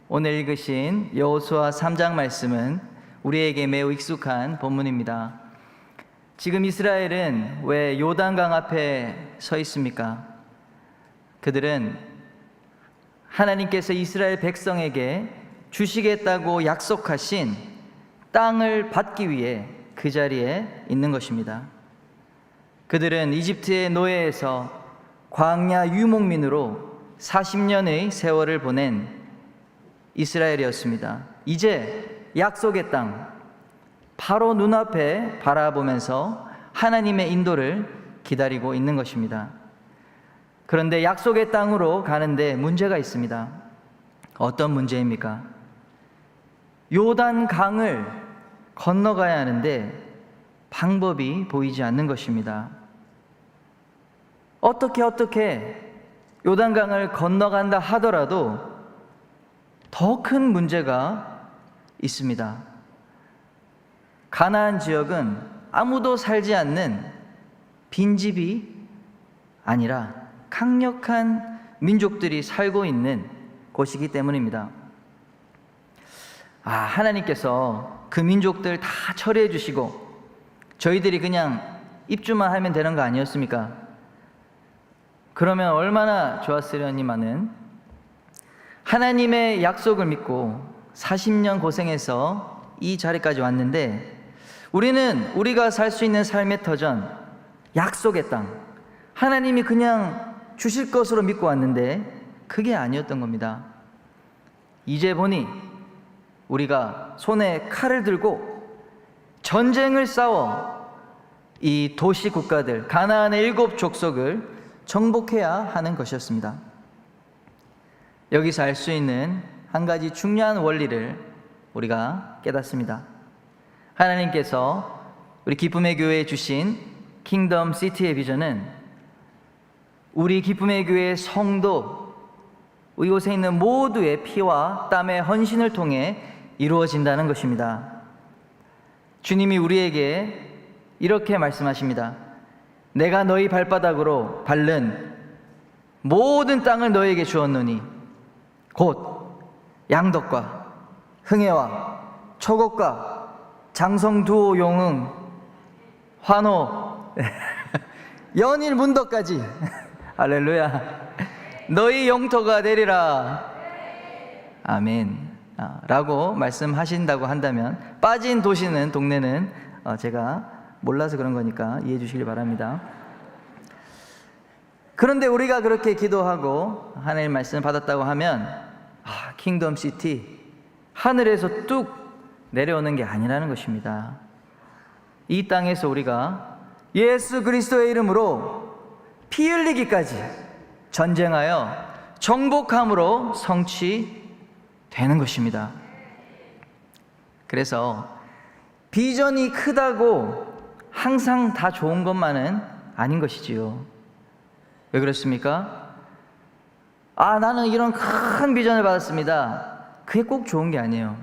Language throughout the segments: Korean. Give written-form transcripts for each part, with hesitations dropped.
오늘 읽으신 여호수아 3장 말씀은 우리에게 매우 익숙한 본문입니다. 지금 이스라엘은 왜 요단강 앞에 서 있습니까? 그들은 하나님께서 이스라엘 백성에게 주시겠다고 약속하신 땅을 받기 위해 그 자리에 있는 것입니다. 그들은 이집트의 노예에서 광야 유목민으로 40년의 세월을 보낸 이스라엘이었습니다. 이제 약속의 땅, 바로 눈앞에 바라보면서 하나님의 인도를 기다리고 있는 것입니다. 그런데 약속의 땅으로 가는데 문제가 있습니다. 어떤 문제입니까? 요단강을 건너가야 하는데 방법이 보이지 않는 것입니다. 어떻게 요단강을 건너간다 하더라도 더 큰 문제가 있습니다. 가나안 지역은 아무도 살지 않는 빈집이 아니라 강력한 민족들이 살고 있는 곳이기 때문입니다. 하나님께서 그 민족들 다 처리해 주시고 저희들이 그냥 입주만 하면 되는 거 아니었습니까? 그러면 얼마나 좋았으려니만은 하나님의 약속을 믿고 40년 고생해서 이 자리까지 왔는데 우리는 우리가 살 수 있는 삶의 터전, 약속의 땅, 하나님이 그냥 주실 것으로 믿고 왔는데 그게 아니었던 겁니다. 이제 보니 우리가 손에 칼을 들고 전쟁을 싸워 이 도시 국가들, 가나안의 7 족속을 정복해야 하는 것이었습니다. 여기서 알 수 있는 한 가지 중요한 원리를 우리가 깨닫습니다. 하나님께서 우리 기쁨의 교회에 주신 킹덤 시티의 비전은 우리 기쁨의 교회의 성도, 이곳에 있는 모두의 피와 땀의 헌신을 통해 이루어진다는 것입니다. 주님이 우리에게 이렇게 말씀하십니다. 내가 너희 발바닥으로 밟는 모든 땅을 너희에게 주었노니 곧 양덕과 흥해와 초곡과 장성두호 용흥 환호 연일 문덕까지 할렐루야 너희 영토가 되리라 아멘 라고 말씀하신다고 한다면 빠진 도시는 동네는 제가 몰라서 그런 거니까 이해해 주시길 바랍니다. 그런데 우리가 그렇게 기도하고 하나님 말씀을 받았다고 하면 킹덤 시티 하늘에서 뚝 내려오는 게 아니라는 것입니다. 이 땅에서 우리가 예수 그리스도의 이름으로 피 흘리기까지 전쟁하여 정복함으로 성취되는 것입니다. 그래서 비전이 크다고 항상 다 좋은 것만은 아닌 것이지요. 왜 그렇습니까? 나는 이런 큰 비전을 받았습니다. 그게 꼭 좋은 게 아니에요.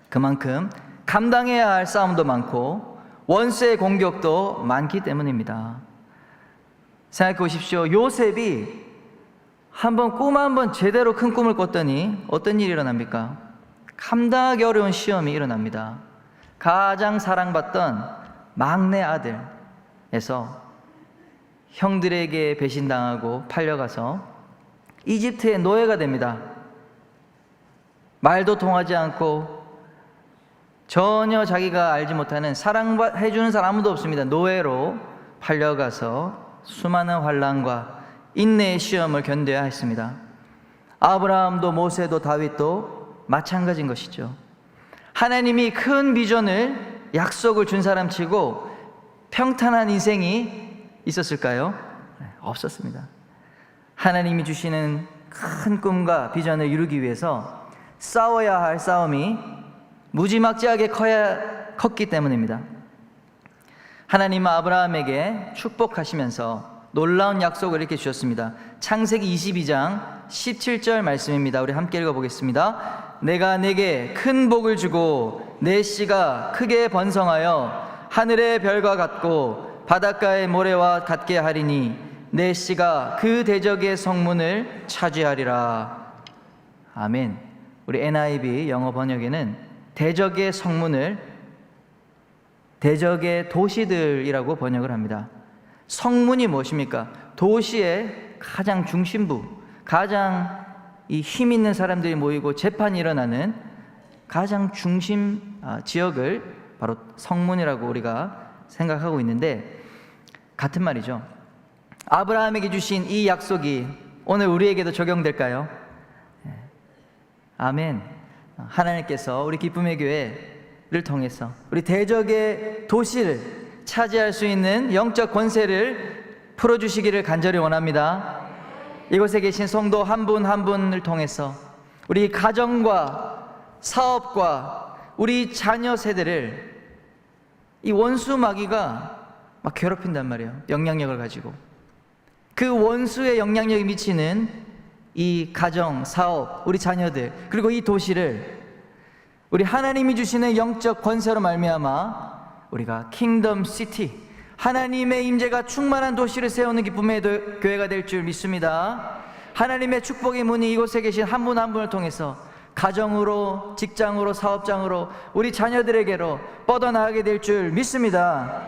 그만큼 감당해야 할 싸움도 많고 원수의 공격도 많기 때문입니다. 생각해 보십시오. 요셉이 꿈 한번 제대로 큰 꿈을 꿨더니 어떤 일이 일어납니까? 감당하기 어려운 시험이 일어납니다. 가장 사랑받던 막내 아들에서 형들에게 배신당하고 팔려가서 이집트의 노예가 됩니다. 말도 통하지 않고 전혀 자기가 알지 못하는 사랑해주는 사람 아무도 없습니다. 노예로 팔려가서 수많은 환난과 인내의 시험을 견뎌야 했습니다. 아브라함도 모세도 다윗도 마찬가지인 것이죠. 하나님이 큰 비전을 약속을 준 사람치고 평탄한 인생이 있었을까요? 없었습니다. 하나님이 주시는 큰 꿈과 비전을 이루기 위해서 싸워야 할 싸움이 무지막지하게 컸기 때문입니다. 하나님은 아브라함에게 축복하시면서 놀라운 약속을 이렇게 주셨습니다. 창세기 22장 17절 말씀입니다. 우리 함께 읽어보겠습니다. 내가 내게 큰 복을 주고 내 씨가 크게 번성하여 하늘의 별과 같고 바닷가의 모래와 같게 하리니 내 씨가 그 대적의 성문을 차지하리라. 아멘. 우리 NIV 영어 번역에는 대적의 성문을 대적의 도시들이라고 번역을 합니다. 성문이 무엇입니까? 도시의 가장 중심부, 가장 이 힘 있는 사람들이 모이고 재판이 일어나는 가장 중심 지역을 바로 성문이라고 우리가 생각하고 있는데, 같은 말이죠. 아브라함에게 주신 이 약속이 오늘 우리에게도 적용될까요? 아멘. 하나님께서 우리 기쁨의 교회를 통해서 우리 대적의 도시를 차지할 수 있는 영적 권세를 풀어주시기를 간절히 원합니다. 이곳에 계신 성도 한 분 한 분을 통해서 우리 가정과 사업과 우리 자녀 세대를 이 원수 마귀가 막 괴롭힌단 말이에요. 영향력을 가지고 그 원수의 영향력이 미치는 이 가정, 사업, 우리 자녀들, 그리고 이 도시를 우리 하나님이 주시는 영적 권세로 말미암아 우리가 킹덤 시티, 하나님의 임재가 충만한 도시를 세우는 기쁨의 교회가 될 줄 믿습니다. 하나님의 축복의 문이 이곳에 계신 한 분 한 분을 통해서 가정으로, 직장으로, 사업장으로, 우리 자녀들에게로 뻗어나가게 될 줄 믿습니다.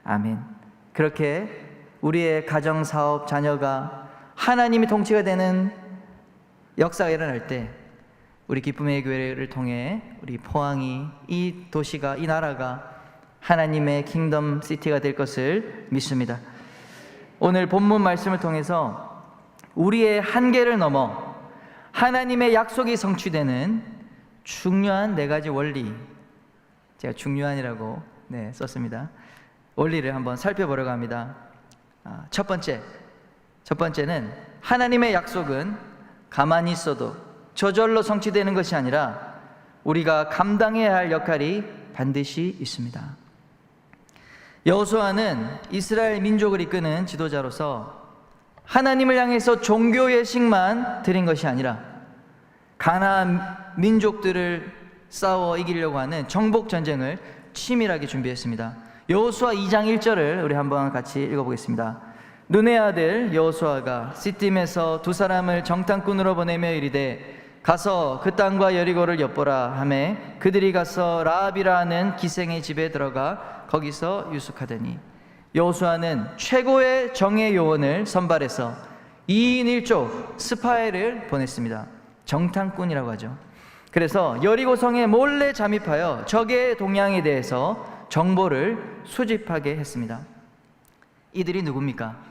아멘. 그렇게 우리의 가정, 사업, 자녀가 하나님이 통치가 되는 역사가 일어날 때 우리 기쁨의 교회를 통해 우리 포항이, 이 도시가, 이 나라가 하나님의 킹덤 시티가 될 것을 믿습니다. 오늘 본문 말씀을 통해서 우리의 한계를 넘어 하나님의 약속이 성취되는 중요한 4가지 원리, 제가 중요한이라고 썼습니다. 원리를 한번 살펴보려고 합니다. 첫 번째는 하나님의 약속은 가만히 있어도 저절로 성취되는 것이 아니라 우리가 감당해야 할 역할이 반드시 있습니다. 여호수아는 이스라엘 민족을 이끄는 지도자로서 하나님을 향해서 종교 예식만 드린 것이 아니라 가나안 민족들을 싸워 이기려고 하는 정복 전쟁을 치밀하게 준비했습니다. 여호수아 2장 1절을 우리 한번 같이 읽어보겠습니다. 눈의 아들 여호수아가 시팀에서 2사람을 정탐꾼으로 보내며 이르되 가서 그 땅과 여리고를 엿보라 하매 그들이 가서 라합이라 하는 기생의 집에 들어가 거기서 유숙하더니 여호수아는 최고의 정예 요원을 선발해서 2인 1조 스파이를 보냈습니다. 정탐꾼이라고 하죠. 그래서 여리고 성에 몰래 잠입하여 적의 동향에 대해서 정보를 수집하게 했습니다. 이들이 누굽니까?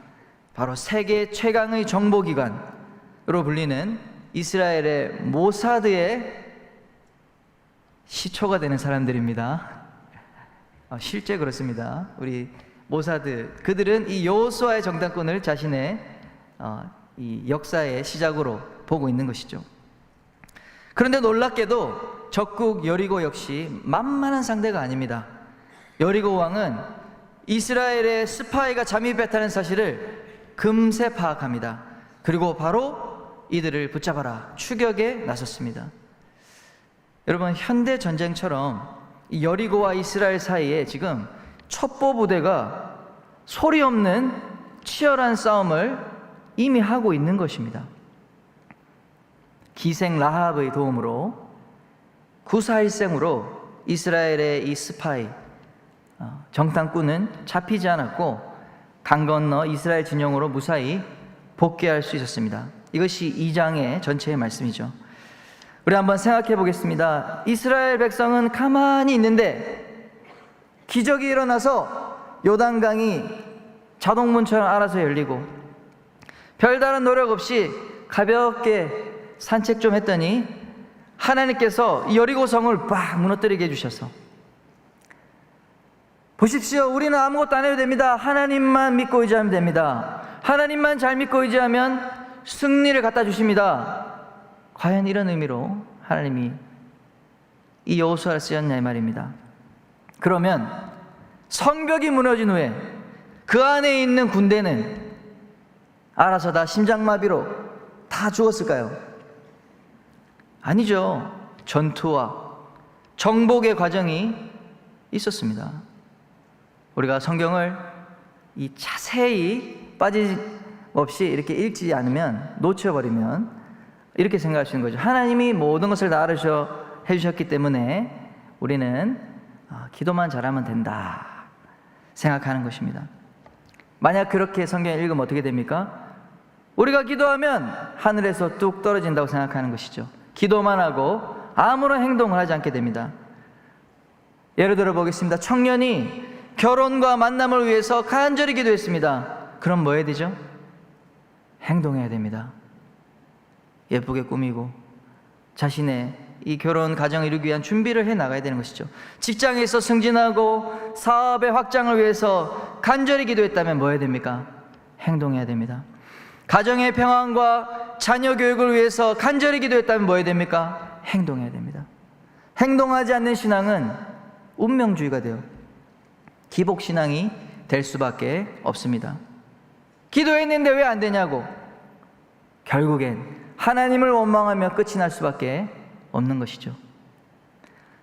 바로 세계 최강의 정보기관으로 불리는 이스라엘의 모사드의 시초가 되는 사람들입니다. 실제 그렇습니다. 우리 모사드, 그들은 이 여호수아의 정탐꾼을 자신의 이 역사의 시작으로 보고 있는 것이죠. 그런데 놀랍게도 적국 여리고 역시 만만한 상대가 아닙니다. 여리고 왕은 이스라엘의 스파이가 잠입했다는 사실을 금세 파악합니다. 그리고 바로 이들을 붙잡아라 추격에 나섰습니다. 여러분, 현대 전쟁처럼 여리고와 이스라엘 사이에 지금 첩보 부대가 소리 없는 치열한 싸움을 이미 하고 있는 것입니다. 기생 라합의 도움으로 구사일생으로 이스라엘의 이 스파이 정탐꾼은 잡히지 않았고 강 건너 이스라엘 진영으로 무사히 복귀할 수 있었습니다. 이것이 2장의 전체의 말씀이죠. 우리 한번 생각해 보겠습니다. 이스라엘 백성은 가만히 있는데 기적이 일어나서 요단강이 자동문처럼 알아서 열리고 별다른 노력 없이 가볍게 산책 좀 했더니 하나님께서 여리고성을 빡 무너뜨리게 해주셔서 보십시오, 우리는 아무것도 안 해도 됩니다. 하나님만 믿고 의지하면 됩니다. 하나님만 잘 믿고 의지하면 승리를 갖다 주십니다. 과연 이런 의미로 하나님이 이 여호수아를 쓰였냐 이 말입니다. 그러면 성벽이 무너진 후에 그 안에 있는 군대는 알아서 다 심장마비로 다 죽었을까요? 아니죠. 전투와 정복의 과정이 있었습니다. 우리가 성경을 이 자세히 빠짐없이 이렇게 읽지 않으면, 놓쳐버리면 이렇게 생각하시는 거죠. 하나님이 모든 것을 다 해주셨기 때문에 우리는 기도만 잘하면 된다 생각하는 것입니다. 만약 그렇게 성경을 읽으면 어떻게 됩니까? 우리가 기도하면 하늘에서 뚝 떨어진다고 생각하는 것이죠. 기도만 하고 아무런 행동을 하지 않게 됩니다. 예를 들어 보겠습니다. 청년이 결혼과 만남을 위해서 간절히 기도했습니다. 그럼 뭐 해야 되죠? 행동해야 됩니다. 예쁘게 꾸미고 자신의 이 결혼 가정을 이루기 위한 준비를 해 나가야 되는 것이죠. 직장에서 승진하고 사업의 확장을 위해서 간절히 기도했다면 뭐 해야 됩니까? 행동해야 됩니다. 가정의 평안과 자녀 교육을 위해서 간절히 기도했다면 뭐 해야 됩니까? 행동해야 됩니다. 행동하지 않는 신앙은 운명주의가 돼요. 기복신앙이 될 수밖에 없습니다. 기도했는데 왜 안 되냐고, 결국엔 하나님을 원망하며 끝이 날 수밖에 없는 것이죠.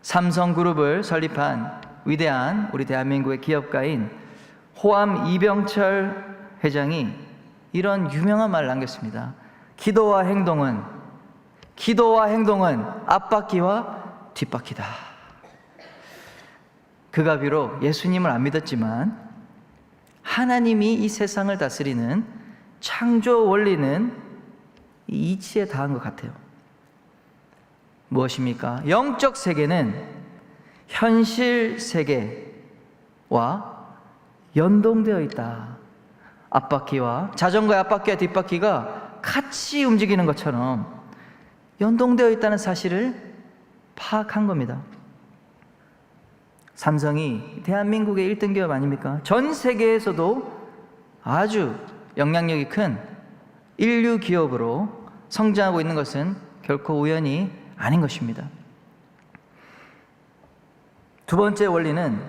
삼성그룹을 설립한 위대한 우리 대한민국의 기업가인 호암 이병철 회장이 이런 유명한 말을 남겼습니다. 기도와 행동은 앞바퀴와 뒷바퀴다. 그가 비록 예수님을 안 믿었지만 하나님이 이 세상을 다스리는 창조 원리는 이 이치에 다한 것 같아요. 무엇입니까? 영적 세계는 현실 세계와 연동되어 있다. 자전거의 앞바퀴와 뒷바퀴가 같이 움직이는 것처럼 연동되어 있다는 사실을 파악한 겁니다. 삼성이 대한민국의 1등 기업 아닙니까? 전 세계에서도 아주 영향력이 큰 인류 기업으로 성장하고 있는 것은 결코 우연이 아닌 것입니다. 두 번째 원리는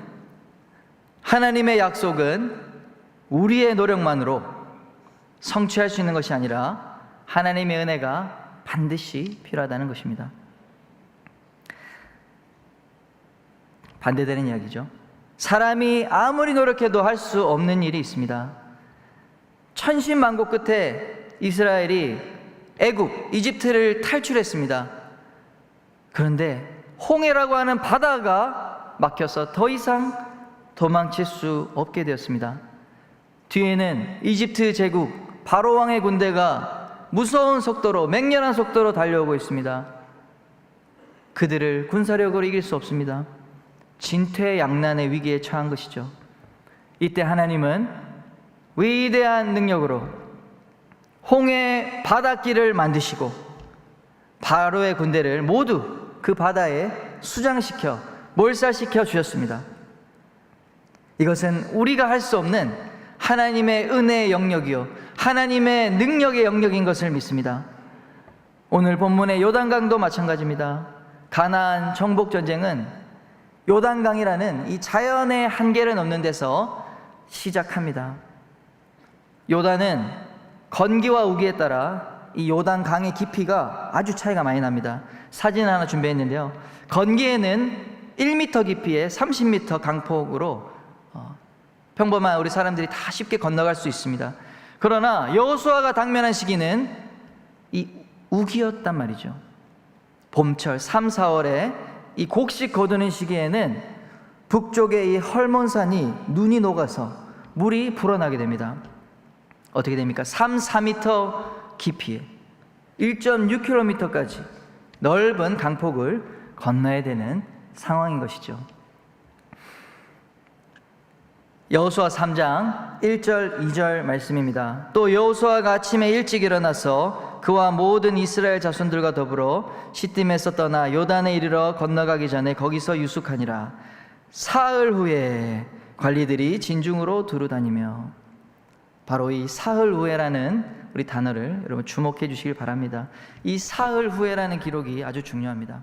하나님의 약속은 우리의 노력만으로 성취할 수 있는 것이 아니라 하나님의 은혜가 반드시 필요하다는 것입니다. 반대되는 이야기죠. 사람이 아무리 노력해도 할 수 없는 일이 있습니다. 천신만고 끝에 이스라엘이 이집트를 탈출했습니다. 그런데 홍해라고 하는 바다가 막혀서 더 이상 도망칠 수 없게 되었습니다. 뒤에는 이집트 제국 바로 왕의 군대가 무서운 속도로, 맹렬한 속도로 달려오고 있습니다. 그들을 군사력으로 이길 수 없습니다. 진퇴양난의 위기에 처한 것이죠. 이때 하나님은 위대한 능력으로 홍해 바닷길을 만드시고 바로의 군대를 모두 그 바다에 수장시켜 몰살시켜 주셨습니다. 이것은 우리가 할 수 없는 하나님의 은혜의 영역이요 하나님의 능력의 영역인 것을 믿습니다. 오늘 본문의 요단강도 마찬가지입니다. 가나안 정복 전쟁은 요단강이라는 이 자연의 한계를 넘는 데서 시작합니다. 요단은 건기와 우기에 따라 이 요단강의 깊이가 아주 차이가 많이 납니다. 사진 하나 준비했는데요. 건기에는 1m 깊이의 30m 강폭으로 평범한 우리 사람들이 다 쉽게 건너갈 수 있습니다. 그러나 여호수아가 당면한 시기는 이 우기였단 말이죠. 봄철 3, 4월에 이 곡식 거두는 시기에는 북쪽의 이 헐몬산이 눈이 녹아서 물이 불어나게 됩니다. 어떻게 됩니까? 3, 4m 깊이에 1.6km까지 넓은 강폭을 건너야 되는 상황인 것이죠. 여호수아 3장 1절 2절 말씀입니다. 또 여호수아가 아침에 일찍 일어나서 그와 모든 이스라엘 자손들과 더불어 시딤에서 떠나 요단에 이르러 건너가기 전에 거기서 유숙하니라. 사흘 후에 관리들이 진중으로 두루 다니며, 바로 이 사흘 후에라는 우리 단어를 여러분 주목해 주시길 바랍니다. 이 사흘 후에라는 기록이 아주 중요합니다.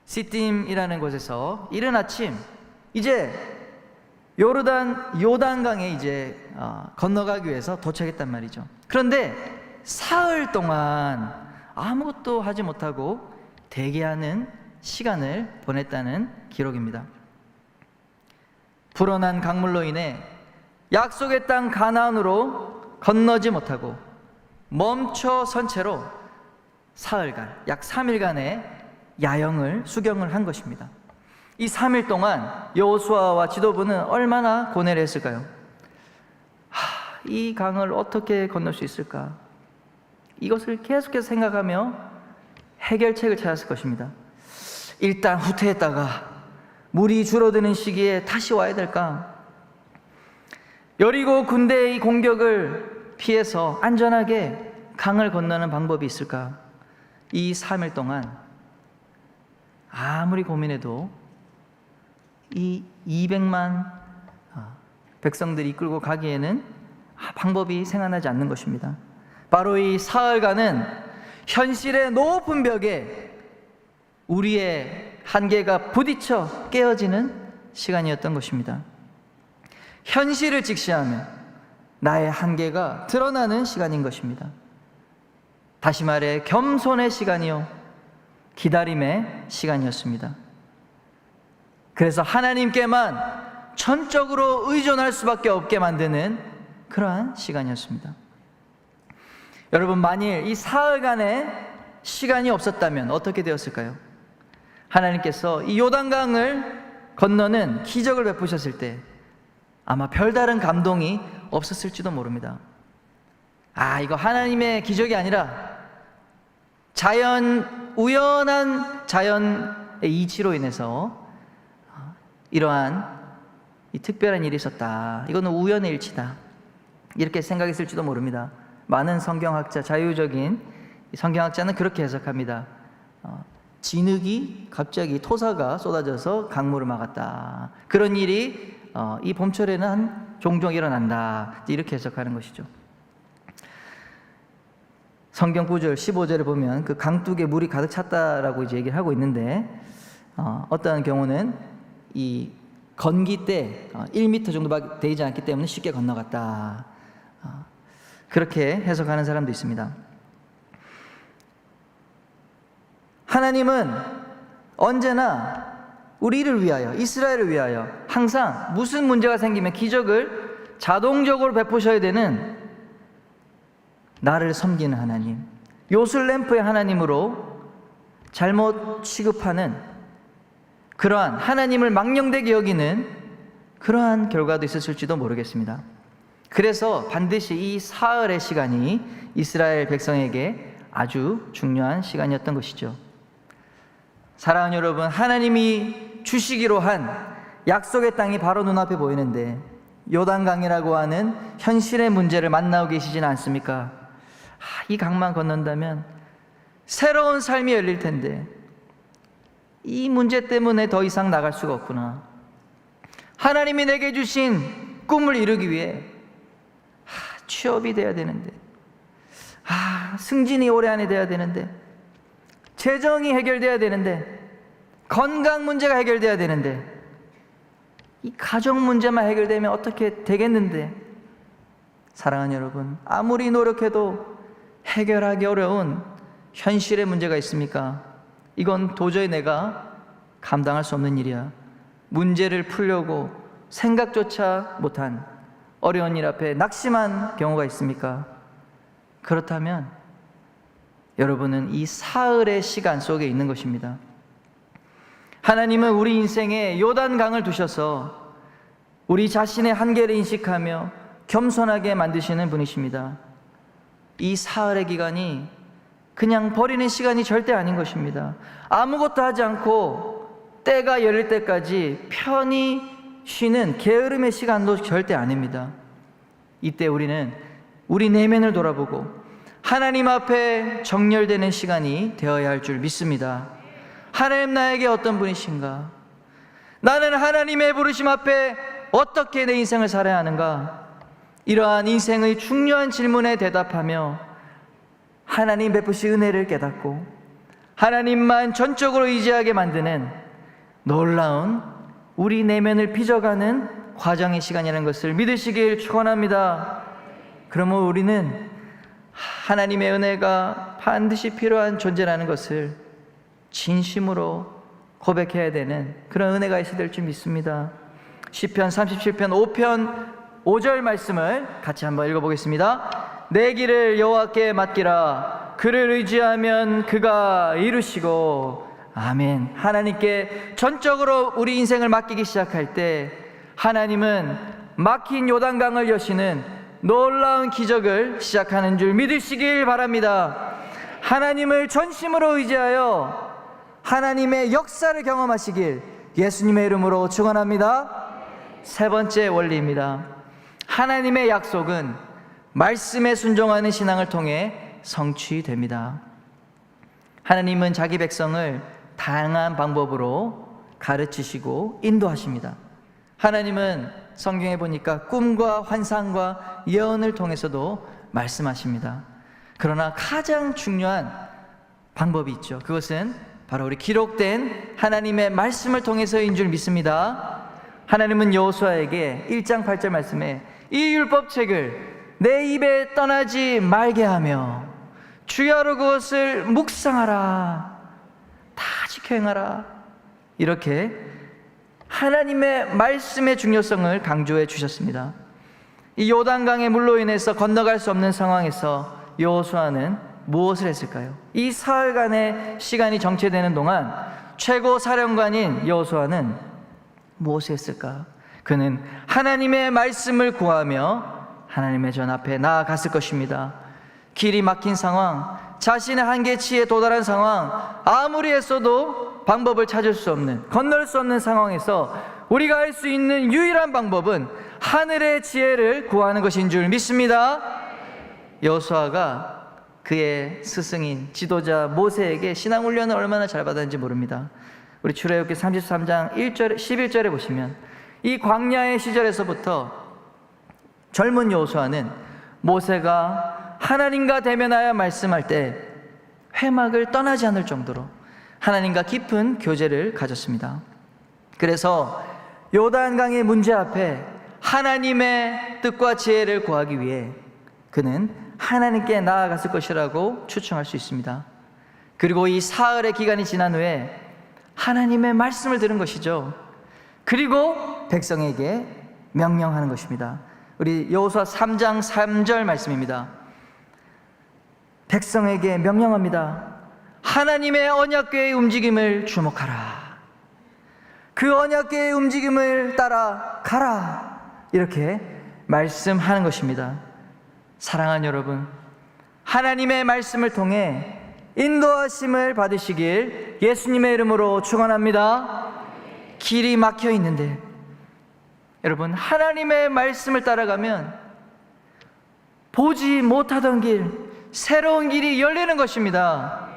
시딤이라는 곳에서 이른 아침 이제 요단강에 이제 건너가기 위해서 도착했단 말이죠. 그런데 사흘 동안 아무것도 하지 못하고 대기하는 시간을 보냈다는 기록입니다. 불어난 강물로 인해 약속의 땅 가나안으로 건너지 못하고 멈춰 선 채로 사흘간, 약 3일간의 야영을, 수경을 한 것입니다. 이 3일 동안 여호수아와 지도부는 얼마나 고뇌를 했을까요? 이 강을 어떻게 건널 수 있을까? 이것을 계속해서 생각하며 해결책을 찾았을 것입니다. 일단 후퇴했다가 물이 줄어드는 시기에 다시 와야 될까? 여리고 군대의 공격을 피해서 안전하게 강을 건너는 방법이 있을까? 이 3일 동안 아무리 고민해도 이 200만 백성들이 이끌고 가기에는 방법이 생각나지 않는 것입니다. 바로 이 사흘간은 현실의 높은 벽에 우리의 한계가 부딪혀 깨어지는 시간이었던 것입니다. 현실을 직시하며 나의 한계가 드러나는 시간인 것입니다. 다시 말해 겸손의 시간이요, 기다림의 시간이었습니다. 그래서 하나님께만 전적으로 의존할 수밖에 없게 만드는 그러한 시간이었습니다. 여러분, 만일 이 사흘간의 시간이 없었다면 어떻게 되었을까요? 하나님께서 이 요단강을 건너는 기적을 베푸셨을 때 아마 별다른 감동이 없었을지도 모릅니다. 이거 하나님의 기적이 아니라 우연한 자연의 이치로 인해서 이러한 이 특별한 일이 있었다, 이거는 우연의 일치다, 이렇게 생각했을지도 모릅니다. 많은 성경학자, 자유적인 성경학자는 그렇게 해석합니다. 진흙이 갑자기 토사가 쏟아져서 강물을 막았다, 그런 일이 이 봄철에는 종종 일어난다, 이렇게 해석하는 것이죠. 성경 구절 15절에 보면 그 강둑에 물이 가득 찼다라고 이제 얘기를 하고 있는데, 어떤 경우는 이 건기 때 1m 정도밖에 되지 않기 때문에 쉽게 건너갔다, 그렇게 해석하는 사람도 있습니다. 하나님은 언제나 우리를 위하여, 이스라엘을 위하여 항상 무슨 문제가 생기면 기적을 자동적으로 베푸셔야 되는 나를 섬기는 하나님, 요술램프의 하나님으로 잘못 취급하는 그러한 하나님을 망령되게 여기는 그러한 결과도 있었을지도 모르겠습니다. 그래서 반드시 이 사흘의 시간이 이스라엘 백성에게 아주 중요한 시간이었던 것이죠. 사랑하는 여러분, 하나님이 주시기로 한 약속의 땅이 바로 눈앞에 보이는데 요단강이라고 하는 현실의 문제를 만나고 계시지는 않습니까? 이 강만 건넌다면 새로운 삶이 열릴 텐데 이 문제 때문에 더 이상 나갈 수가 없구나. 하나님이 내게 주신 꿈을 이루기 위해 취업이 돼야 되는데, 승진이 올해 안에 돼야 되는데, 재정이 해결돼야 되는데, 건강 문제가 해결돼야 되는데, 이 가정 문제만 해결되면 어떻게 되겠는데, 사랑하는 여러분, 아무리 노력해도 해결하기 어려운 현실의 문제가 있습니까? 이건 도저히 내가 감당할 수 없는 일이야. 문제를 풀려고 생각조차 못한 어려운 일 앞에 낙심한 경우가 있습니까? 그렇다면 여러분은 이 사흘의 시간 속에 있는 것입니다. 하나님은 우리 인생에 요단강을 두셔서 우리 자신의 한계를 인식하며 겸손하게 만드시는 분이십니다. 이 사흘의 기간이 그냥 버리는 시간이 절대 아닌 것입니다. 아무것도 하지 않고 때가 열릴 때까지 편히 쉬는 게으름의 시간도 절대 아닙니다. 이때 우리는 우리 내면을 돌아보고 하나님 앞에 정렬되는 시간이 되어야 할 줄 믿습니다. 하나님, 나에게 어떤 분이신가? 나는 하나님의 부르심 앞에 어떻게 내 인생을 살아야 하는가? 이러한 인생의 중요한 질문에 대답하며 하나님 베푸신 은혜를 깨닫고 하나님만 전적으로 의지하게 만드는 놀라운 우리 내면을 빚어가는 과정의 시간이라는 것을 믿으시길 축원합니다. 그러면 우리는 하나님의 은혜가 반드시 필요한 존재라는 것을 진심으로 고백해야 되는 그런 은혜가 있어야 될 줄 믿습니다. 시편 37편 5편 5절 말씀을 같이 한번 읽어보겠습니다. 내 길을 여호와께 맡기라. 그를 의지하면 그가 이루시고. 아멘. 하나님께 전적으로 우리 인생을 맡기기 시작할 때 하나님은 막힌 요단강을 여시는 놀라운 기적을 시작하는 줄 믿으시길 바랍니다. 하나님을 전심으로 의지하여 하나님의 역사를 경험하시길 예수님의 이름으로 축원합니다. 세 번째 원리입니다. 하나님의 약속은 말씀에 순종하는 신앙을 통해 성취됩니다. 하나님은 자기 백성을 다양한 방법으로 가르치시고 인도하십니다. 하나님은 성경에 보니까 꿈과 환상과 예언을 통해서도 말씀하십니다. 그러나 가장 중요한 방법이 있죠. 그것은 바로 우리 기록된 하나님의 말씀을 통해서인 줄 믿습니다. 하나님은 여호수아에게 1장 8절 말씀에 이 율법책을 내 입에 떠나지 말게 하며 주야로 그것을 묵상하라, 다 지켜 행하라, 이렇게 하나님의 말씀의 중요성을 강조해 주셨습니다. 이 요단강의 물로 인해서 건너갈 수 없는 상황에서 여호수아는 무엇을 했을까요? 이 사흘간의 시간이 정체되는 동안 최고 사령관인 여호수아는 무엇을 했을까? 그는 하나님의 말씀을 구하며 하나님의 전 앞에 나아갔을 것입니다. 길이 막힌 상황, 자신의 한계치에 도달한 상황, 아무리 했어도 방법을 찾을 수 없는, 건널 수 없는 상황에서 우리가 할 수 있는 유일한 방법은 하늘의 지혜를 구하는 것인 줄 믿습니다. 여호수아가 그의 스승인 지도자 모세에게 신앙 훈련을 얼마나 잘 받았는지 모릅니다. 우리 출애굽기 33장 11절에 보시면 이 광야의 시절에서부터 젊은 여호수아는 모세가 하나님과 대면하여 말씀할 때 회막을 떠나지 않을 정도로 하나님과 깊은 교제를 가졌습니다. 그래서 요단강의 문제 앞에 하나님의 뜻과 지혜를 구하기 위해 그는 하나님께 나아갔을 것이라고 추측할 수 있습니다. 그리고 이 사흘의 기간이 지난 후에 하나님의 말씀을 들은 것이죠. 그리고 백성에게 명령하는 것입니다. 우리 여호수아 3장 3절 말씀입니다. 백성에게 명령합니다. 하나님의 언약궤의 움직임을 주목하라. 그 언약궤의 움직임을 따라 가라. 이렇게 말씀하는 것입니다. 사랑하는 여러분, 하나님의 말씀을 통해 인도하심을 받으시길 예수님의 이름으로 축원합니다. 길이 막혀 있는데 여러분, 하나님의 말씀을 따라가면 보지 못하던 길, 새로운 길이 열리는 것입니다.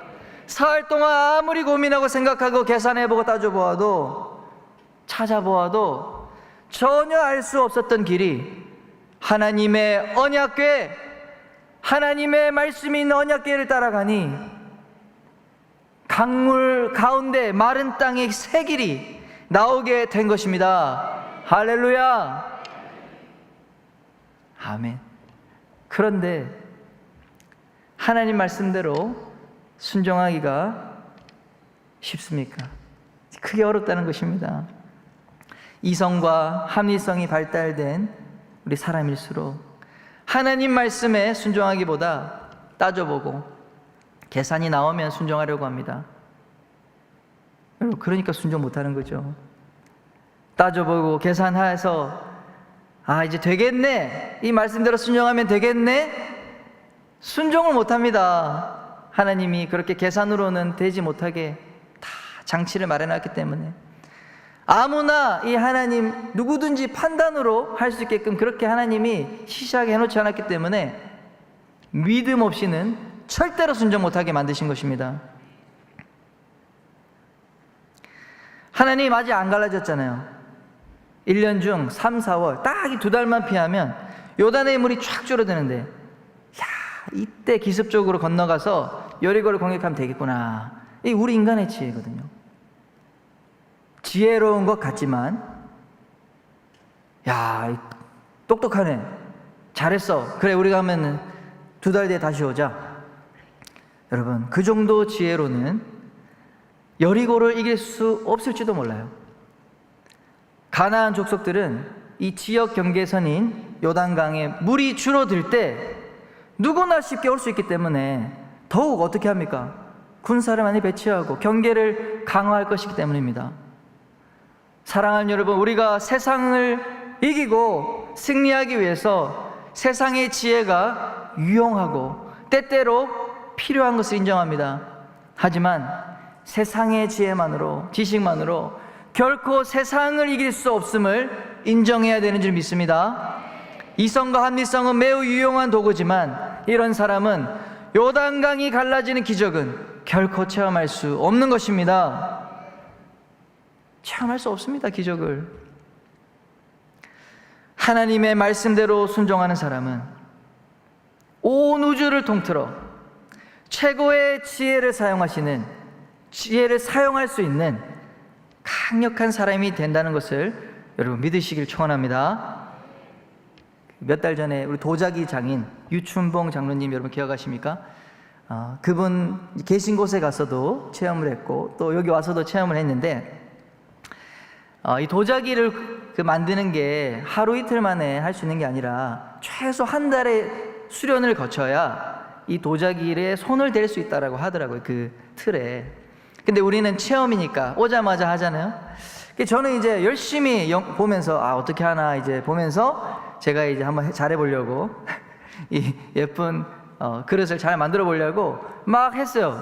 사흘 동안 아무리 고민하고 생각하고 계산해보고 따져보아도 찾아보아도 전혀 알 수 없었던 길이 하나님의 언약궤, 하나님의 말씀이 있는 언약궤를 따라가니 강물 가운데 마른 땅의 새 길이 나오게 된 것입니다. 할렐루야. 아멘. 그런데 하나님 말씀대로 순종하기가 쉽습니까? 크게 어렵다는 것입니다. 이성과 합리성이 발달된 우리 사람일수록 하나님 말씀에 순종하기보다 따져보고 계산이 나오면 순종하려고 합니다. 그러니까 순종 못하는 거죠. 따져보고 계산해서 이제 되겠네, 이 말씀대로 순종하면 되겠네, 순종을 못합니다. 하나님이 그렇게 계산으로는 되지 못하게 다 장치를 마련했기 때문에 아무나 이 하나님 누구든지 판단으로 할 수 있게끔 그렇게 하나님이 시시하게 해놓지 않았기 때문에 믿음 없이는 절대로 순종 못하게 만드신 것입니다. 하나님 아직 안 갈라졌잖아요. 1년 중 3, 4월 딱 이 2달만 피하면 요단의 물이 쫙 줄어드는데 이때 기습적으로 건너가서 여리고를 공격하면 되겠구나. 이 우리 인간의 지혜거든요. 지혜로운 것 같지만 똑똑하네, 잘했어, 그래 우리가 하면 2달 뒤에 다시 오자. 여러분, 그 정도 지혜로는 여리고를 이길 수 없을지도 몰라요. 가나안 족속들은 이 지역 경계선인 요단강에 물이 줄어들 때 누구나 쉽게 올 수 있기 때문에 더욱 어떻게 합니까? 군사를 많이 배치하고 경계를 강화할 것이기 때문입니다. 사랑하는 여러분, 우리가 세상을 이기고 승리하기 위해서 세상의 지혜가 유용하고 때때로 필요한 것을 인정합니다. 하지만 세상의 지혜만으로, 지식만으로 결코 세상을 이길 수 없음을 인정해야 되는 줄 믿습니다. 이성과 합리성은 매우 유용한 도구지만 이런 사람은 요단강이 갈라지는 기적은 결코 체험할 수 없는 것입니다. 체험할 수 없습니다, 기적을. 하나님의 말씀대로 순종하는 사람은 온 우주를 통틀어 최고의 지혜를 사용할 수 있는 강력한 사람이 된다는 것을 여러분 믿으시길 축원합니다. 몇 달 전에 우리 도자기 장인 유춘봉 장로님 여러분 기억하십니까? 그분 계신 곳에 가서도 체험을 했고 또 여기 와서도 체험을 했는데, 이 도자기를 만드는 게 하루 이틀 만에 할 수 있는 게 아니라 최소 한 달의 수련을 거쳐야 이 도자기에 손을 댈 수 있다라고 하더라고요, 그 틀에. 근데 우리는 체험이니까 오자마자 하잖아요. 저는 이제 열심히 보면서 어떻게 하나 이제 보면서 제가 이제 한번 잘해보려고 이 예쁜 그릇을 잘 만들어 보려고 막 했어요.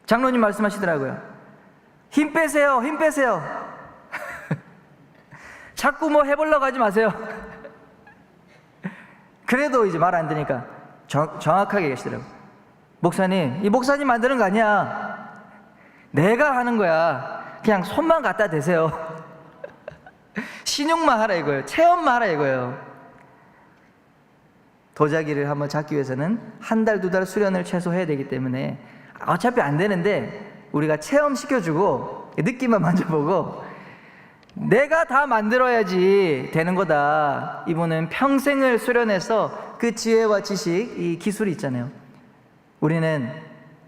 장로님 말씀하시더라고요. 힘 빼세요, 힘 빼세요. 자꾸 뭐 해보려고 하지 마세요. 그래도 이제 말 안 들으니까 정확하게 계시더라고요. 목사님, 이 목사님 만드는 거 아니야. 내가 하는 거야. 그냥 손만 갖다 대세요. 신용만 하라 이거예요. 체험만 하라 이거예요. 도자기를 한번 잡기 위해서는 한 달, 두 달 수련을 최소 해야 되기 때문에 어차피 안 되는데 우리가 체험시켜주고 느낌만 만져보고 내가 다 만들어야지 되는 거다. 이분은 평생을 수련해서 그 지혜와 지식, 이 기술이 있잖아요. 우리는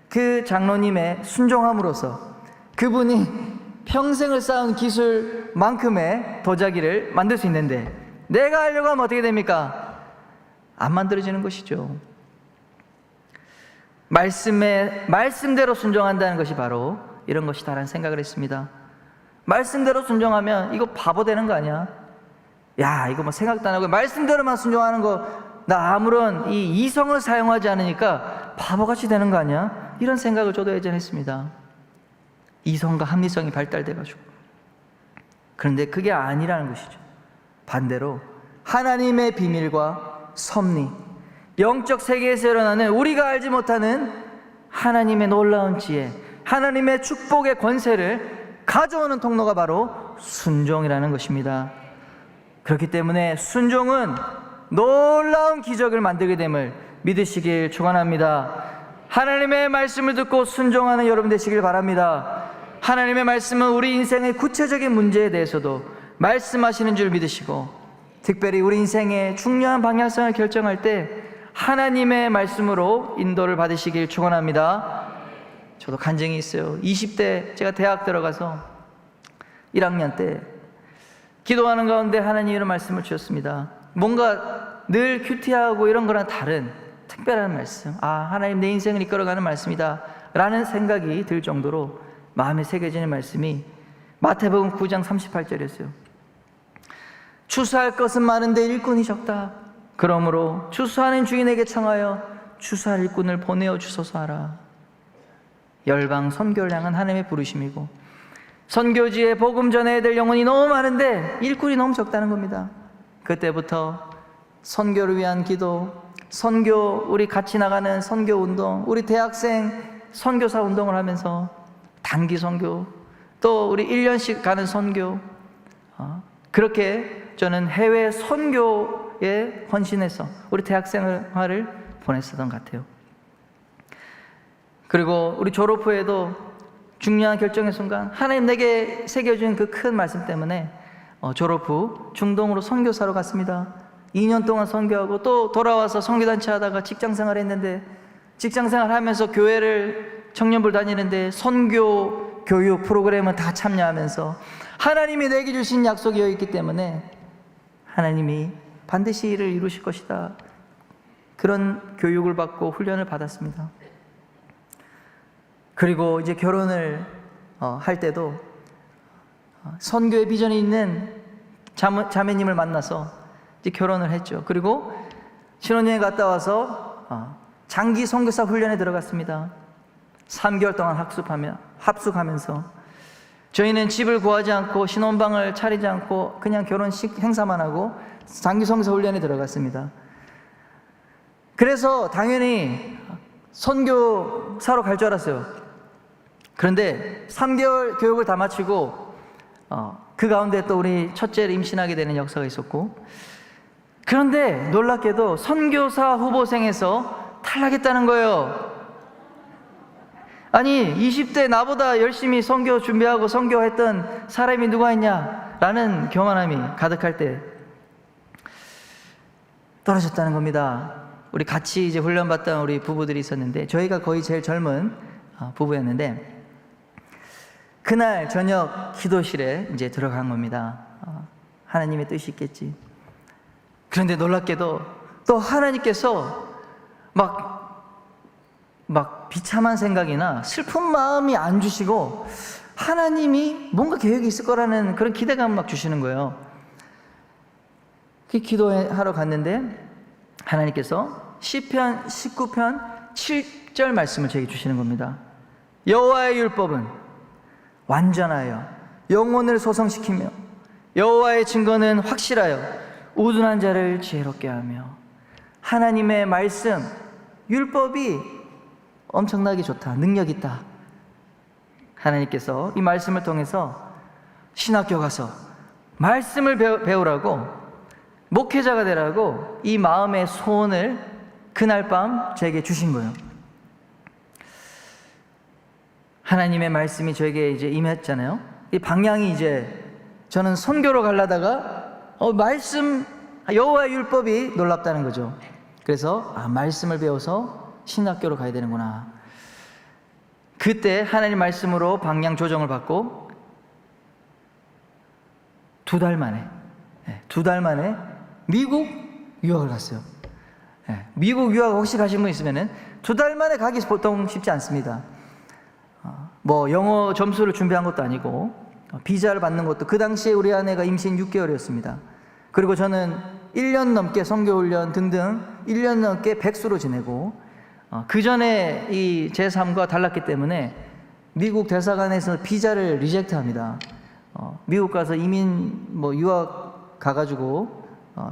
그 장로님의 순종함으로써 그분이 평생을 쌓은 기술만큼의 도자기를 만들 수 있는데 내가 하려고 하면 어떻게 됩니까? 안 만들어지는 것이죠. 말씀대로 순종한다는 것이 바로 이런 것이다라는 생각을 했습니다. 말씀대로 순종하면 이거 바보 되는 거 아니야? 야, 이거 뭐 생각도 안 하고 말씀대로만 순종하는 거 나 아무런 이 이성을 사용하지 않으니까 바보같이 되는 거 아니야? 이런 생각을 저도 예전에 했습니다. 이성과 합리성이 발달돼가지고. 그런데 그게 아니라는 것이죠. 반대로 하나님의 비밀과 섭리, 영적 세계에서 일어나는 우리가 알지 못하는 하나님의 놀라운 지혜, 하나님의 축복의 권세를 가져오는 통로가 바로 순종이라는 것입니다. 그렇기 때문에 순종은 놀라운 기적을 만들게 됨을 믿으시길 축원합니다. 하나님의 말씀을 듣고 순종하는 여러분 되시길 바랍니다. 하나님의 말씀은 우리 인생의 구체적인 문제에 대해서도 말씀하시는 줄 믿으시고, 특별히 우리 인생의 중요한 방향성을 결정할 때 하나님의 말씀으로 인도를 받으시길 축원합니다. 저도 간증이 있어요. 20대 제가 대학 들어가서 1학년 때 기도하는 가운데 하나님이 이런 말씀을 주셨습니다. 뭔가 늘 큐티하고 이런 거랑 다른 특별한 말씀, 하나님 내 인생을 이끌어가는 말씀이다 라는 생각이 들 정도로 마음에 새겨지는 말씀이 마태복음 9장 38절이었어요. 추수할 것은 많은데 일꾼이 적다. 그러므로 추수하는 주인에게 청하여 추수할 일꾼을 보내어 주소서 하라. 열방 선교를 향한 하나님의 부르심이고, 선교지에 복음 전해야 될 영혼이 너무 많은데 일꾼이 너무 적다는 겁니다. 그때부터 선교를 위한 기도, 선교, 우리 같이 나가는 선교 운동, 우리 대학생 선교사 운동을 하면서 단기 선교, 또 우리 1년씩 가는 선교, 그렇게 저는 해외 선교에 헌신해서 우리 대학생활을 보냈었던 것 같아요. 그리고 우리 졸업 후에도 중요한 결정의 순간 하나님 내게 새겨준 그 큰 말씀 때문에 졸업 후 중동으로 선교사로 갔습니다. 2년 동안 선교하고 또 돌아와서 선교단체 하다가 직장생활 했는데, 직장생활 하면서 교회를 청년부를 다니는데 선교 교육 프로그램은 다 참여하면서 하나님이 내게 주신 약속이 있기 때문에 하나님이 반드시 이를 이루실 것이다, 그런 교육을 받고 훈련을 받았습니다. 그리고 이제 결혼을 할 때도 선교의 비전이 있는 자매님을 만나서 이제 결혼을 했죠. 그리고 신혼여행 갔다 와서 장기 선교사 훈련에 들어갔습니다. 3개월 동안 합숙하면서 저희는 집을 구하지 않고 신혼방을 차리지 않고 그냥 결혼식 행사만 하고 장기 선교사 훈련에 들어갔습니다. 그래서 당연히 선교사로 갈 줄 알았어요. 그런데 3개월 교육을 다 마치고 그 가운데 또 우리 첫째를 임신하게 되는 역사가 있었고, 그런데 놀랍게도 선교사 후보생에서 탈락했다는 거예요. 아니 20대 나보다 열심히 선교 준비하고 선교했던 사람이 누가 있냐라는 교만함이 가득할 때 떨어졌다는 겁니다. 우리 같이 이제 훈련받던 우리 부부들이 있었는데 저희가 거의 제일 젊은 부부였는데 그날 저녁 기도실에 이제 들어간 겁니다. 하나님의 뜻이 있겠지. 그런데 놀랍게도 또 하나님께서 막 비참한 생각이나 슬픈 마음이 안 주시고 하나님이 뭔가 계획이 있을 거라는 그런 기대감을 막 주시는 거예요. 그 기도하러 갔는데 하나님께서 시편 19편 7절 말씀을 제게 주시는 겁니다. 여호와의 율법은 완전하여 영혼을 소성시키며 여호와의 증거는 확실하여 우둔한 자를 지혜롭게 하며. 하나님의 말씀, 율법이 엄청나게 좋다, 능력 있다. 하나님께서 이 말씀을 통해서 신학교 가서 말씀을 배우라고, 목회자가 되라고 이 마음의 소원을 그날 밤 저에게 주신 거예요. 하나님의 말씀이 저에게 이제 임했잖아요. 이 방향이 이제 저는 선교로 가려다가 말씀, 여호와의 율법이 놀랍다는 거죠. 그래서 말씀을 배워서 신학교로 가야 되는구나. 그때 하나님 말씀으로 방향 조정을 받고 두 달 만에 미국 유학을 갔어요. 미국 유학 혹시 가신 분 있으면은 2달 만에 가기 보통 쉽지 않습니다. 뭐 영어 점수를 준비한 것도 아니고 비자를 받는 것도, 그 당시에 우리 아내가 임신 6개월이었습니다. 그리고 저는 1년 넘게 선교훈련 등등 1년 넘게 백수로 지내고 그 전에 이 제 삶과 달랐기 때문에 미국 대사관에서 비자를 리젝트합니다. 미국 가서 이민 유학 가가지고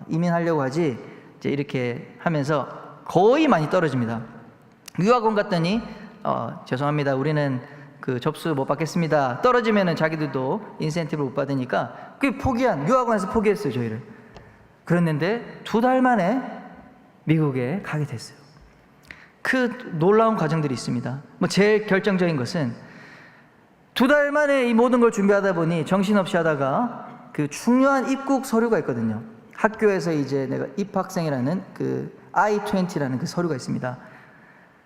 이민하려고 하지 이제 이렇게 하면서 거의 많이 떨어집니다. 유학원 갔더니 죄송합니다, 우리는 그 접수 못 받겠습니다. 떨어지면은 자기들도 인센티브를 못 받으니까 그 유학원에서 포기했어요, 저희를. 그랬는데 2달 만에 미국에 가게 됐어요. 그 놀라운 과정들이 있습니다. 제일 결정적인 것은 2달 만에 이 모든 걸 준비하다 보니 정신없이 하다가 그 중요한 입국 서류가 있거든요. 학교에서 이제 내가 입학생이라는 그 I-20라는 그 서류가 있습니다.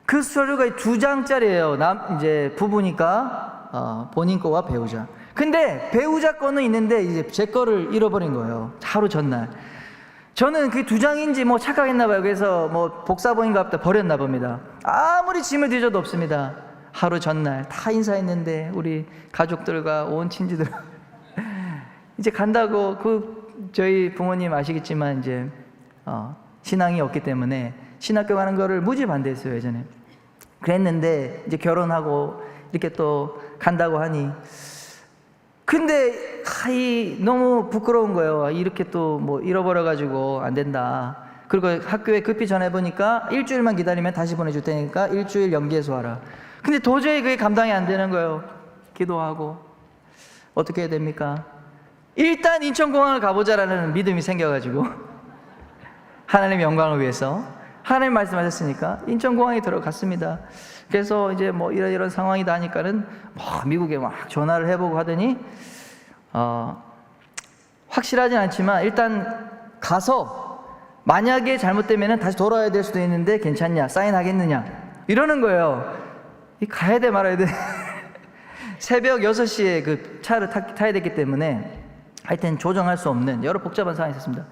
그 서류가 2장짜리예요. 이제 부부니까 본인 거와 배우자. 근데 배우자 거는 있는데 이제 제 거를 잃어버린 거예요. 하루 전날. 저는 그 2장인지 착각했나 봐요. 그래서 복사본인가 보다 버렸나 봅니다. 아무리 짐을 뒤져도 없습니다. 하루 전날 다 인사했는데 우리 가족들과 온 친지들 이제 간다고, 저희 부모님 아시겠지만 이제 신앙이 없기 때문에 신학교 가는 거를 무지 반대했어요, 예전에. 그랬는데 이제 결혼하고 이렇게 또 간다고 하니, 근데 너무 부끄러운 거예요. 이렇게 또 잃어버려가지고 안 된다. 그리고 학교에 급히 전해보니까 일주일만 기다리면 다시 보내줄 테니까 일주일 연기해서 와라. 근데 도저히 그게 감당이 안 되는 거예요. 기도하고 어떻게 해야 됩니까? 일단 인천공항을 가보자라는 믿음이 생겨가지고 하나님의 영광을 위해서 하나님 말씀하셨으니까 인천공항에 들어갔습니다. 그래서 이제 이런 상황이다 하니까는 미국에 막 전화를 해보고 하더니 확실하진 않지만 일단 가서 만약에 잘못되면 다시 돌아와야 될 수도 있는데 괜찮냐, 사인하겠느냐 이러는 거예요. 가야 돼 말아야 돼. 새벽 6시에 그 차를 타야 됐기 때문에 하여튼 조정할 수 없는 여러 복잡한 상황이 있었습니다.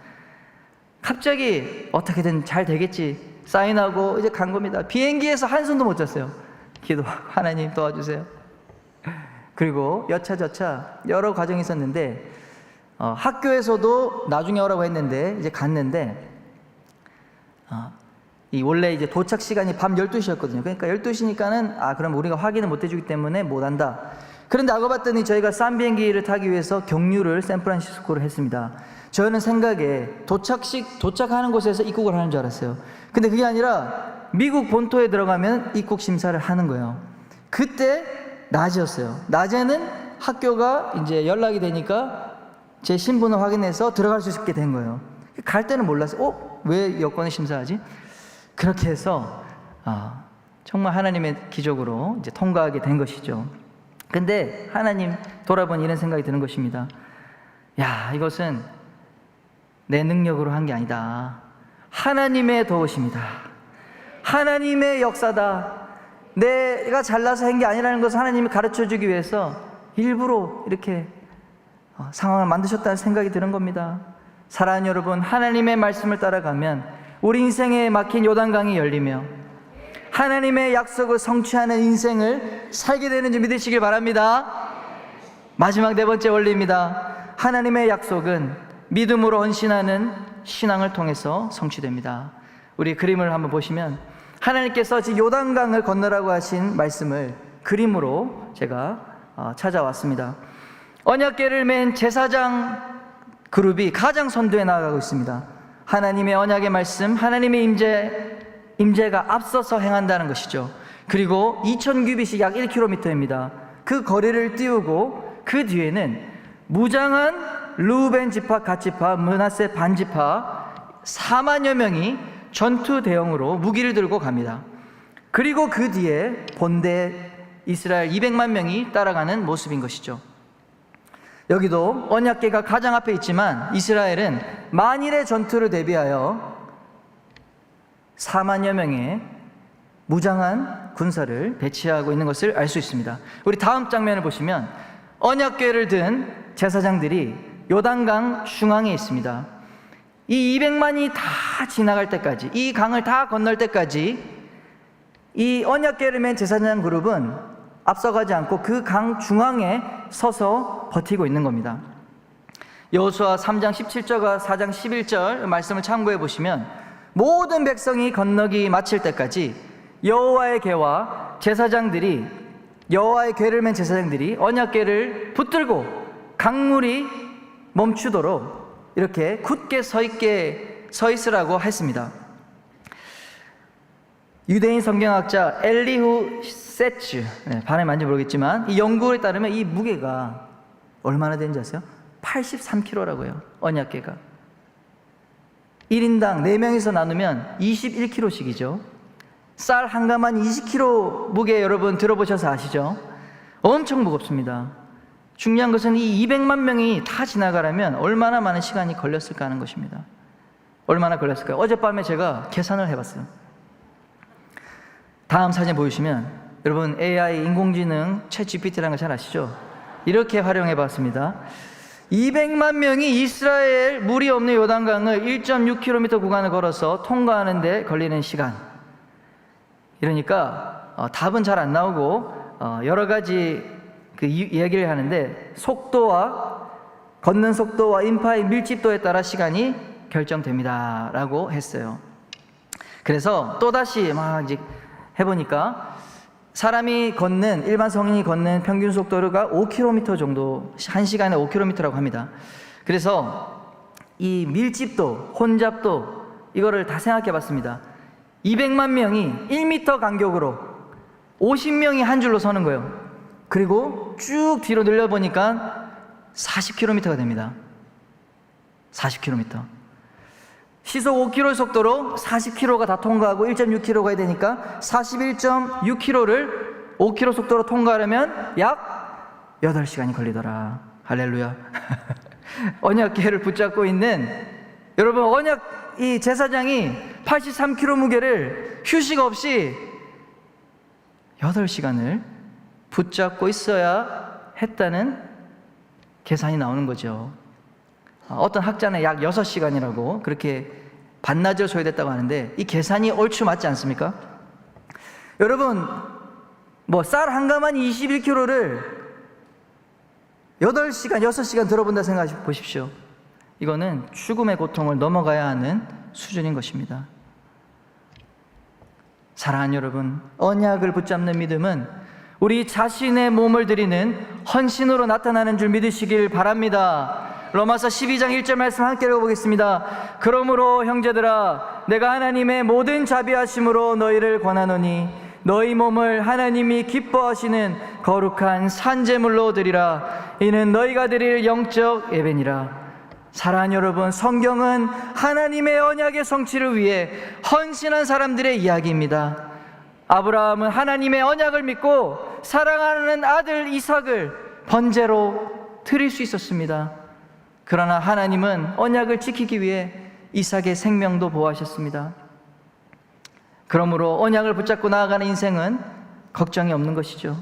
갑자기 어떻게든 잘 되겠지 사인하고 이제 간 겁니다. 비행기에서 한숨도 못 잤어요. 기도하고 하나님 도와주세요. 그리고 여차저차 여러 과정이 있었는데 학교에서도 나중에 오라고 했는데 이제 갔는데 이 원래 이제 도착 시간이 밤 12시였거든요. 그러니까 12시니까는 그럼 우리가 확인을 못 해주기 때문에 못 한다. 그런데 알고 봤더니 저희가 싼 비행기를 타기 위해서 경유를 샌프란시스코로 했습니다. 저는 생각에 도착하는 곳에서 입국을 하는 줄 알았어요. 근데 그게 아니라 미국 본토에 들어가면 입국 심사를 하는 거예요. 그때 낮이었어요. 낮에는 학교가 이제 연락이 되니까 제 신분을 확인해서 들어갈 수 있게 된 거예요. 갈 때는 몰랐어요. 왜 여권을 심사하지? 그렇게 해서 정말 하나님의 기적으로 이제 통과하게 된 것이죠. 근데 하나님 돌아보니 이런 생각이 드는 것입니다. 이것은 내 능력으로 한 게 아니다. 하나님의 도우심이다. 하나님의 역사다. 내가 잘나서 한 게 아니라는 것을 하나님이 가르쳐주기 위해서 일부러 이렇게 상황을 만드셨다는 생각이 드는 겁니다. 사랑하는 여러분, 하나님의 말씀을 따라가면 우리 인생에 막힌 요단강이 열리며 하나님의 약속을 성취하는 인생을 살게 되는 줄 믿으시길 바랍니다. 마지막 네 번째 원리입니다. 하나님의 약속은 믿음으로 헌신하는 신앙을 통해서 성취됩니다. 우리 그림을 한번 보시면 하나님께서 지금 요단강을 건너라고 하신 말씀을 그림으로 제가 찾아왔습니다. 언약궤를 맨 제사장 그룹이 가장 선두에 나아가고 있습니다. 하나님의 언약의 말씀, 하나님의 임재가 앞서서 행한다는 것이죠. 그리고 2000규빗이 약 1km입니다. 그 거리를 띄우고 그 뒤에는 무장한 르우벤 지파, 갓 지파, 므낫세 반 지파 4만여 명이 전투 대형으로 무기를 들고 갑니다. 그리고 그 뒤에 본대 이스라엘 200만 명이 따라가는 모습인 것이죠. 여기도 언약궤가 가장 앞에 있지만 이스라엘은 만일의 전투를 대비하여 4만여 명의 무장한 군사를 배치하고 있는 것을 알 수 있습니다. 우리 다음 장면을 보시면 언약궤를 든 제사장들이 요단강 중앙에 있습니다. 이 200만이 다 지나갈 때까지, 이 강을 다 건널 때까지 이 언약궤를 맨 제사장 그룹은 앞서가지 않고 그 강 중앙에 서서 버티고 있는 겁니다. 여호수아 3장 17절과 4장 11절 말씀을 참고해 보시면 모든 백성이 건너기 마칠 때까지 여호와의 궤와 제사장들이, 여호와의 궤를 맨 제사장들이 언약궤를 붙들고 강물이 멈추도록 이렇게 굳게 서 있으라고 했습니다. 유대인 성경학자 엘리후 세츠, 발음이 맞는지 모르겠지만 이 연구에 따르면 이 무게가 얼마나 되는지 아세요? 83kg라고 해요. 언약궤가 1인당 4명이서 나누면 21kg씩이죠. 쌀 한 가마니 20kg 무게, 여러분 들어보셔서 아시죠? 엄청 무겁습니다. 중요한 것은 이 200만 명이 다 지나가려면 얼마나 많은 시간이 걸렸을까 하는 것입니다. 얼마나 걸렸을까요? 어젯밤에 제가 계산을 해봤어요. 다음 사진 보여주시면 여러분 AI 인공지능 챗 GPT라는 거 잘 아시죠? 이렇게 활용해 봤습니다. 200만 명이 이스라엘 물이 없는 요단강을 1.6km 구간을 걸어서 통과하는 데 걸리는 시간. 이러니까 답은 잘 안 나오고 여러 가지 그 이야기를 하는데 걷는 속도와 인파의 밀집도에 따라 시간이 결정됩니다 라고 했어요. 그래서 또다시 막 이제 해보니까 사람이 걷는, 일반 성인이 걷는 평균 속도가 5km 정도, 1시간에 5km라고 합니다. 그래서 이 밀집도, 혼잡도 이거를 다 생각해 봤습니다. 200만 명이 1m 간격으로 50명이 한 줄로 서는 거예요. 그리고 쭉 뒤로 늘려보니까 40km가 됩니다. 40km. 시속 5km 속도로 40km가 다 통과하고 1.6km 가야 되니까 41.6km를 5km 속도로 통과하려면 약 8시간이 걸리더라. 할렐루야. 언약궤를 붙잡고 있는 여러분, 이 제사장이 83kg 무게를 휴식 없이 8시간을 붙잡고 있어야 했다는 계산이 나오는 거죠. 어떤 학자는 약 6시간이라고 그렇게 반나절 소요됐다고 하는데 이 계산이 옳지 맞지 않습니까? 여러분, 쌀 한 가마니 21kg를 8시간, 6시간 들어본다 생각해 보십시오. 이거는 죽음의 고통을 넘어가야 하는 수준인 것입니다. 사랑하는 여러분, 언약을 붙잡는 믿음은 우리 자신의 몸을 드리는 헌신으로 나타나는 줄 믿으시길 바랍니다. 로마서 12장 1절 말씀 함께 읽어보겠습니다. 그러므로 형제들아, 내가 하나님의 모든 자비하심으로 너희를 권하노니 너희 몸을 하나님이 기뻐하시는 거룩한 산제물로 드리라. 이는 너희가 드릴 영적 예배니라. 사랑하는 여러분, 성경은 하나님의 언약의 성취를 위해 헌신한 사람들의 이야기입니다. 아브라함은 하나님의 언약을 믿고 사랑하는 아들 이삭을 번제로 드릴 수 있었습니다. 그러나 하나님은 언약을 지키기 위해 이삭의 생명도 보호하셨습니다. 그러므로 언약을 붙잡고 나아가는 인생은 걱정이 없는 것이죠.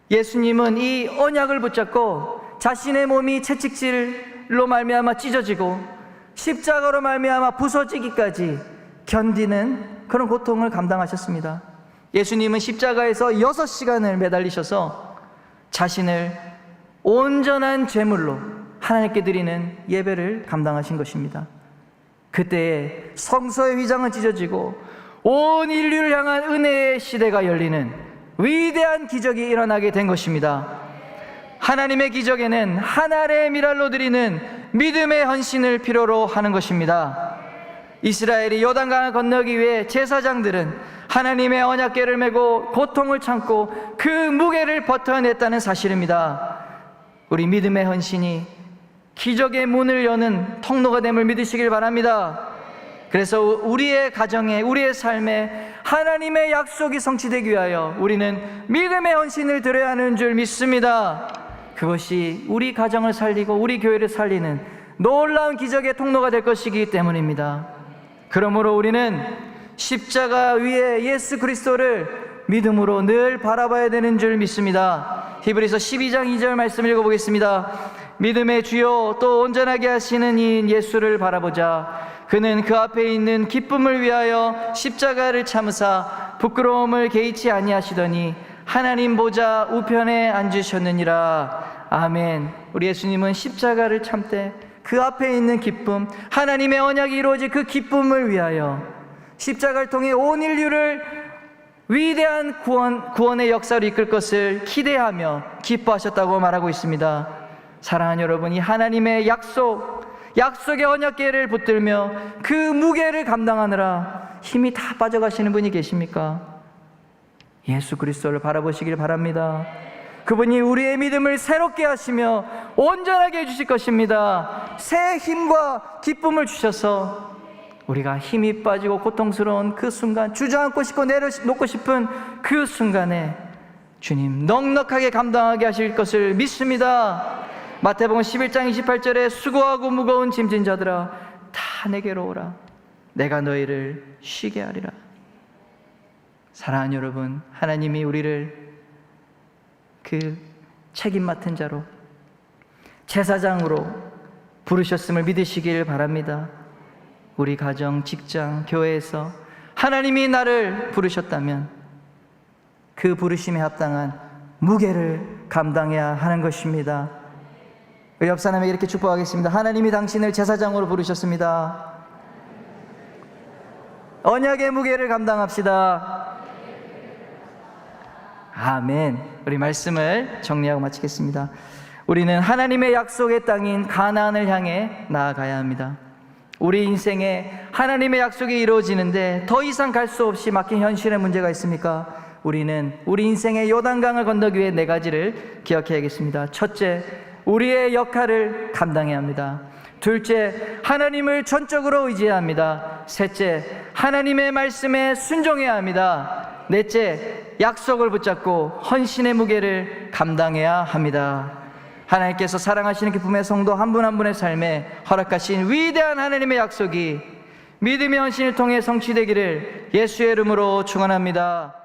예수님은 이 언약을 붙잡고 자신의 몸이 채찍질로 말미암아 찢어지고 십자가로 말미암아 부서지기까지 견디는 그런 고통을 감당하셨습니다. 예수님은 십자가에서 6시간을 매달리셔서 자신을 온전한 제물로 하나님께 드리는 예배를 감당하신 것입니다. 그때에 성소의 휘장은 찢어지고 온 인류를 향한 은혜의 시대가 열리는 위대한 기적이 일어나게 된 것입니다. 하나님의 기적에는 한 알의 밀알로 드리는 믿음의 헌신을 필요로 하는 것입니다. 이스라엘이 요단강을 건너기 위해 제사장들은 하나님의 언약궤를 메고 고통을 참고 그 무게를 버텨냈다는 사실입니다. 우리 믿음의 헌신이 기적의 문을 여는 통로가 됨을 믿으시길 바랍니다. 그래서 우리의 가정에, 우리의 삶에 하나님의 약속이 성취되기 위하여 우리는 믿음의 헌신을 드려야 하는 줄 믿습니다. 그것이 우리 가정을 살리고 우리 교회를 살리는 놀라운 기적의 통로가 될 것이기 때문입니다. 그러므로 우리는 십자가 위에 예수 그리스도를 믿음으로 늘 바라봐야 되는 줄 믿습니다. 히브리서 12장 2절 말씀 읽어보겠습니다. 믿음의 주요 또 온전하게 하시는 이인 예수를 바라보자. 그는 그 앞에 있는 기쁨을 위하여 십자가를 참으사 부끄러움을 개의치 아니하시더니 하나님 보좌 우편에 앉으셨느니라. 아멘. 우리 예수님은 십자가를 참되 그 앞에 있는 기쁨, 하나님의 언약이 이루어질 그 기쁨을 위하여 십자가를 통해 온 인류를 위대한 구원의 역사로 이끌 것을 기대하며 기뻐하셨다고 말하고 있습니다. 사랑하는 여러분, 이 하나님의 약속의 언약궤를 붙들며 그 무게를 감당하느라 힘이 다 빠져가시는 분이 계십니까? 예수 그리스도를 바라보시길 바랍니다. 그분이 우리의 믿음을 새롭게 하시며 온전하게 해주실 것입니다. 새 힘과 기쁨을 주셔서 우리가 힘이 빠지고 고통스러운 그 순간, 주저앉고 싶고 내려놓고 싶은 그 순간에 주님 넉넉하게 감당하게 하실 것을 믿습니다. 마태복음 11장 28절에 수고하고 무거운 짐진 자들아 다 내게로 오라. 내가 너희를 쉬게 하리라. 사랑하는 여러분, 하나님이 우리를 그 책임 맡은 자로 제사장으로 부르셨음을 믿으시길 바랍니다. 우리 가정, 직장, 교회에서 하나님이 나를 부르셨다면 그 부르심에 합당한 무게를 감당해야 하는 것입니다. 우리 옆 사람에게 이렇게 축복하겠습니다. 하나님이 당신을 제사장으로 부르셨습니다. 언약의 무게를 감당합시다. 아멘. 우리 말씀을 정리하고 마치겠습니다. 우리는 하나님의 약속의 땅인 가나안을 향해 나아가야 합니다. 우리 인생에 하나님의 약속이 이루어지는데 더 이상 갈 수 없이 막힌 현실의 문제가 있습니까? 우리는 우리 인생의 요단강을 건너기 위해 4가지를 기억해야겠습니다. 첫째, 우리의 역할을 감당해야 합니다. 둘째, 하나님을 전적으로 의지해야 합니다. 셋째, 하나님의 말씀에 순종해야 합니다. 넷째, 약속을 붙잡고 헌신의 무게를 감당해야 합니다. 하나님께서 사랑하시는 기쁨의 성도 한 분 한 분의 삶에 허락하신 위대한 하나님의 약속이 믿음의 헌신을 통해 성취되기를 예수의 이름으로 축원합니다.